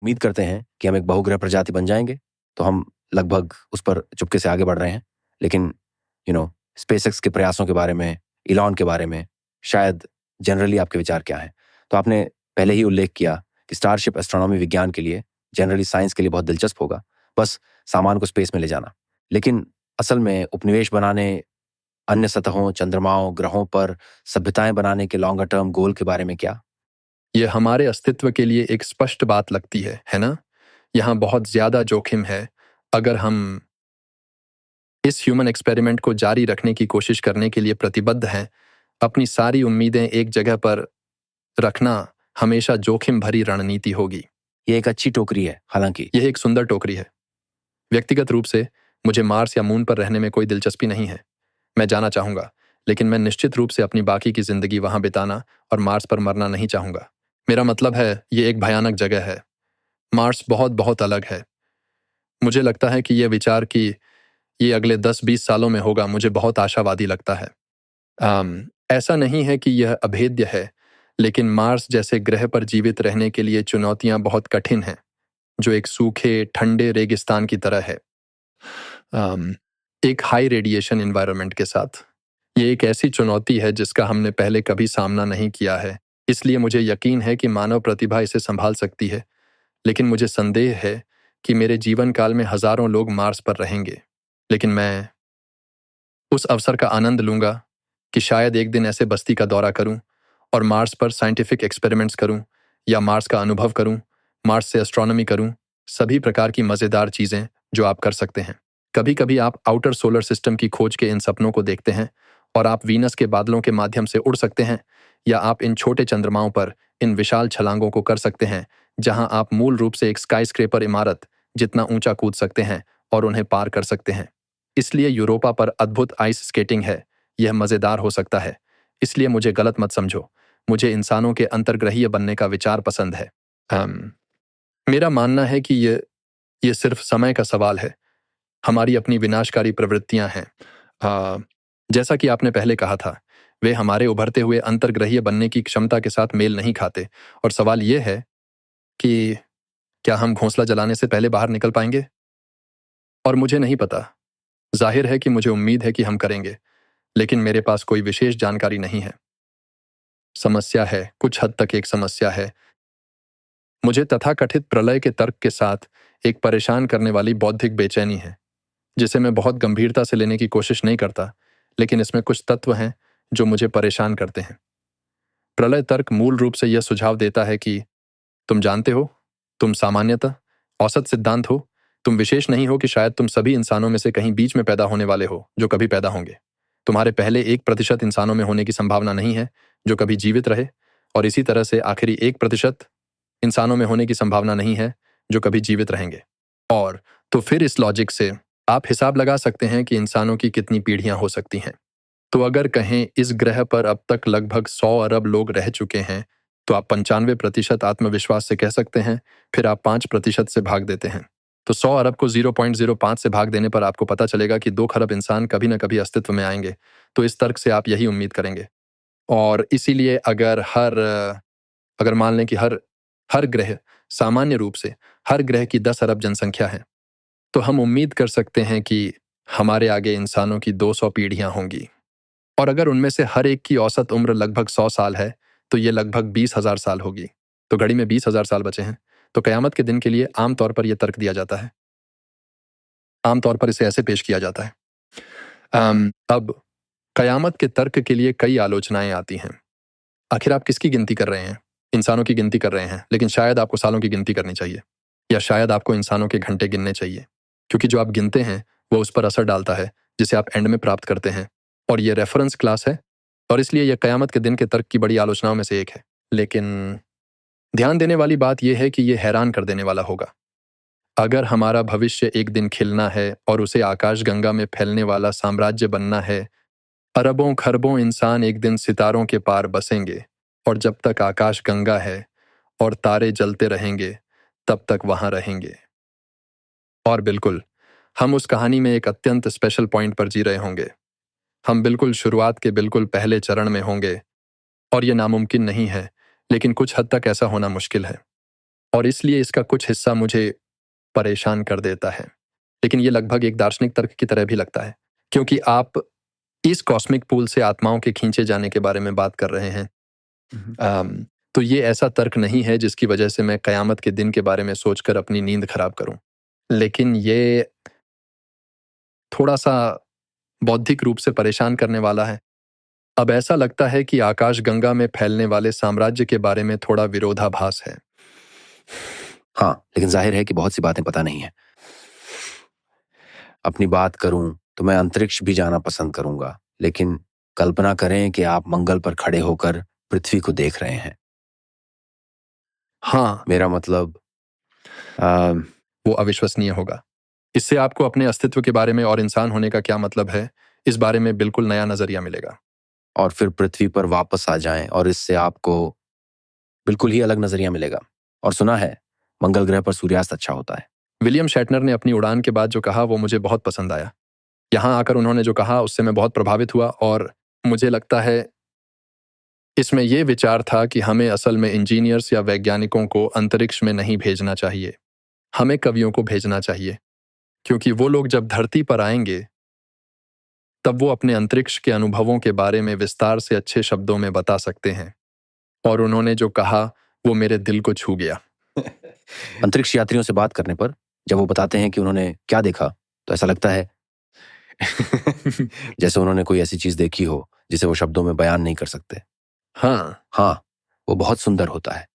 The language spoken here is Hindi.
उम्मीद करते हैं कि हम एक बहुग्रह प्रजाति बन जाएंगे, तो हम लगभग उस पर चुपके से आगे बढ़ रहे हैं। लेकिन स्पेसएक्स के प्रयासों के बारे में, इलॉन के बारे में शायद जनरली आपके विचार क्या हैं? तो आपने पहले ही उल्लेख किया कि स्टारशिप एस्ट्रोनॉमी विज्ञान के लिए, जनरली साइंस के लिए बहुत दिलचस्प होगा, बस सामान को स्पेस में ले जाना। लेकिन असल में उपनिवेश बनाने, अन्य सतहों, चंद्रमाओं, ग्रहों पर सभ्यताएं बनाने के लॉन्गर टर्म गोल के बारे में क्या? ये हमारे अस्तित्व के लिए एक स्पष्ट बात लगती है ना? यहाँ बहुत ज्यादा जोखिम है। अगर हम इस ह्यूमन एक्सपेरिमेंट को जारी रखने की कोशिश करने के लिए प्रतिबद्ध हैं, अपनी सारी उम्मीदें एक जगह पर रखना हमेशा जोखिम भरी रणनीति होगी। ये एक अच्छी टोकरी है, हालांकि यह एक सुंदर टोकरी है। व्यक्तिगत रूप से मुझे मार्स या मून पर रहने में कोई दिलचस्पी नहीं है। मैं जाना चाहूंगा, लेकिन मैं निश्चित रूप से अपनी बाकी की जिंदगी वहां बिताना और मार्स पर मरना नहीं चाहूंगा। मेरा मतलब है, ये एक भयानक जगह है। मार्स बहुत बहुत अलग है। मुझे लगता है कि यह विचार कि ये अगले 10-20 सालों में होगा, मुझे बहुत आशावादी लगता है। ऐसा नहीं है कि यह अभेद्य है, लेकिन मार्स जैसे ग्रह पर जीवित रहने के लिए चुनौतियां बहुत कठिन हैं, जो एक सूखे ठंडे रेगिस्तान की तरह है। एक हाई रेडिएशन एनवायरनमेंट के साथ। ये एक ऐसी चुनौती है जिसका हमने पहले कभी सामना नहीं किया है। इसलिए मुझे यकीन है कि मानव प्रतिभा इसे संभाल सकती है, लेकिन मुझे संदेह है कि मेरे जीवन काल में हजारों लोग मार्स पर रहेंगे। लेकिन मैं उस अवसर का आनंद लूंगा कि शायद एक दिन ऐसे बस्ती का दौरा करूं और मार्स पर साइंटिफिक एक्सपेरिमेंट्स करूं, या मार्स का अनुभव करूं, मार्स से एस्ट्रोनॉमी करूं, सभी प्रकार की मजेदार चीजें जो आप कर सकते हैं। कभी कभी आप आउटर सोलर सिस्टम की खोज के इन सपनों को देखते हैं और आप वीनस के बादलों के माध्यम से उड़ सकते हैं, या आप इन छोटे चंद्रमाओं पर इन विशाल छलांगों को कर सकते हैं जहां आप मूल रूप से एक स्काईस्क्रेपर इमारत जितना ऊंचा कूद सकते हैं और उन्हें पार कर सकते हैं। इसलिए यूरोपा पर अद्भुत आइस स्केटिंग है। यह मजेदार हो सकता है। इसलिए मुझे गलत मत समझो, मुझे इंसानों के अंतर्ग्रहीय बनने का विचार पसंद है। मेरा मानना है कि ये सिर्फ समय का सवाल है। हमारी अपनी विनाशकारी प्रवृत्तियां हैं। जैसा कि आपने पहले कहा था, वे हमारे उभरते हुए अंतर्ग्रहीय बनने की क्षमता के साथ मेल नहीं खाते, और सवाल यह है कि क्या हम घोंसला जलाने से पहले बाहर निकल पाएंगे? और मुझे नहीं पता। जाहिर है कि मुझे उम्मीद है कि हम करेंगे, लेकिन मेरे पास कोई विशेष जानकारी नहीं है। समस्या है, कुछ हद तक एक समस्या है। मुझे तथाकथित प्रलय के तर्क के साथ एक परेशान करने वाली बौद्धिक बेचैनी है, जिसे मैं बहुत गंभीरता से लेने की कोशिश नहीं करता, लेकिन इसमें कुछ तत्व हैं जो मुझे परेशान करते हैं। प्रलय तर्क मूल रूप से यह सुझाव देता है कि तुम जानते हो, तुम सामान्यतः औसत सिद्धांत हो, तुम विशेष नहीं हो, कि शायद तुम सभी इंसानों में से कहीं बीच में पैदा होने वाले हो जो कभी पैदा होंगे। तुम्हारे पहले 1% इंसानों में होने की संभावना नहीं है जो कभी जीवित रहे, और इसी तरह से आखिरी 1% इंसानों में होने की संभावना नहीं है जो कभी जीवित रहेंगे। और तो फिर इस लॉजिक से आप हिसाब लगा सकते हैं कि इंसानों की कितनी पीढ़ियां हो सकती हैं। तो अगर कहें इस ग्रह पर अब तक लगभग 100 अरब लोग रह चुके हैं, तो आप 95% आत्मविश्वास से कह सकते हैं, फिर आप 5% से भाग देते हैं। तो 100 अरब को 0.05 से भाग देने पर आपको पता चलेगा कि 2 खरब इंसान कभी न कभी अस्तित्व में आएंगे। तो इस तर्क से आप यही उम्मीद करेंगे। और इसीलिए अगर मान लें कि हर ग्रह, सामान्य रूप से हर ग्रह की 10 अरब जनसंख्या है, तो हम उम्मीद कर सकते हैं कि हमारे आगे इंसानों की 200 पीढ़ियां होंगी। और अगर उनमें से हर एक की औसत उम्र लगभग 100 साल है, तो ये लगभग 20,000 साल होगी। तो घड़ी में 20,000 साल बचे हैं। तो कयामत के दिन के लिए आमतौर पर यह तर्क दिया जाता है। आमतौर पर इसे ऐसे पेश किया जाता है। अब कयामत के तर्क के लिए कई आलोचनाएं आती हैं। आखिर आप किसकी गिनती कर रहे हैं? इंसानों की गिनती कर रहे हैं, लेकिन शायद आपको सालों की गिनती करनी चाहिए, या शायद आपको इंसानों के घंटे गिनने चाहिए, क्योंकि जो आप गिनते हैं वो उस पर असर डालता है जिसे आप एंड में प्राप्त करते हैं। और ये रेफरेंस क्लास है, और इसलिए यह कयामत के दिन के तर्क की बड़ी आलोचनाओं में से एक है। लेकिन ध्यान देने वाली बात यह है कि यह हैरान कर देने वाला होगा। अगर हमारा भविष्य एक दिन खिलना है और उसे आकाशगंगा में फैलने वाला साम्राज्य बनना है, अरबों खरबों इंसान एक दिन सितारों के पार बसेंगे, और जब तक आकाश गंगा है और तारे जलते रहेंगे, तब तक वहां रहेंगे। और बिल्कुल, हम उस कहानी में एक अत्यंत स्पेशल पॉइंट पर जी रहे होंगे। हम बिल्कुल शुरुआत के बिल्कुल पहले चरण में होंगे, और यह नामुमकिन नहीं है, लेकिन कुछ हद तक ऐसा होना मुश्किल है। और इसलिए इसका कुछ हिस्सा मुझे परेशान कर देता है। लेकिन ये लगभग एक दार्शनिक तर्क की तरह भी लगता है, क्योंकि आप इस कॉस्मिक पूल से आत्माओं के खींचे जाने के बारे में बात कर रहे हैं। तो ये ऐसा तर्क नहीं है जिसकी वजह से मैं कयामत के दिन के बारे में सोचकर अपनी नींद खराब करूं, लेकिन ये थोड़ा सा बौद्धिक रूप से परेशान करने वाला है। अब ऐसा लगता है कि आकाशगंगा में फैलने वाले साम्राज्य के बारे में थोड़ा विरोधाभास है। हाँ, लेकिन जाहिर है कि बहुत सी बातें पता नहीं है। अपनी बात करूं तो मैं अंतरिक्ष भी जाना पसंद करूंगा, लेकिन कल्पना करें कि आप मंगल पर खड़े होकर पृथ्वी को देख रहे हैं। हाँ, मेरा मतलब आ, वो अविश्वसनीय होगा। इससे आपको अपने अस्तित्व के बारे में और इंसान होने का क्या मतलब है, इस बारे में बिल्कुल नया नजरिया मिलेगा। और फिर पृथ्वी पर वापस आ जाएं और इससे आपको बिल्कुल ही अलग नजरिया मिलेगा। और सुना है मंगल ग्रह पर सूर्यास्त अच्छा होता है। विलियम शैटनर ने अपनी उड़ान के बाद जो कहा वो मुझे बहुत पसंद आया। यहाँ आकर उन्होंने जो कहा उससे मैं बहुत प्रभावित हुआ, और मुझे लगता है इसमें यह विचार था कि हमें असल में इंजीनियर्स या वैज्ञानिकों को अंतरिक्ष में नहीं भेजना चाहिए, हमें कवियों को भेजना चाहिए, क्योंकि वो लोग जब धरती पर आएंगे तब वो अपने अंतरिक्ष के अनुभवों के बारे में विस्तार से अच्छे शब्दों में बता सकते हैं। और उन्होंने जो कहा वो मेरे दिल को छू गया। अंतरिक्ष यात्रियों से बात करने पर जब वो बताते हैं कि उन्होंने क्या देखा, तो ऐसा लगता है जैसे उन्होंने कोई ऐसी चीज देखी हो जिसे वो शब्दों में बयान नहीं कर सकते। हाँ, हाँ, वो बहुत सुंदर होता है।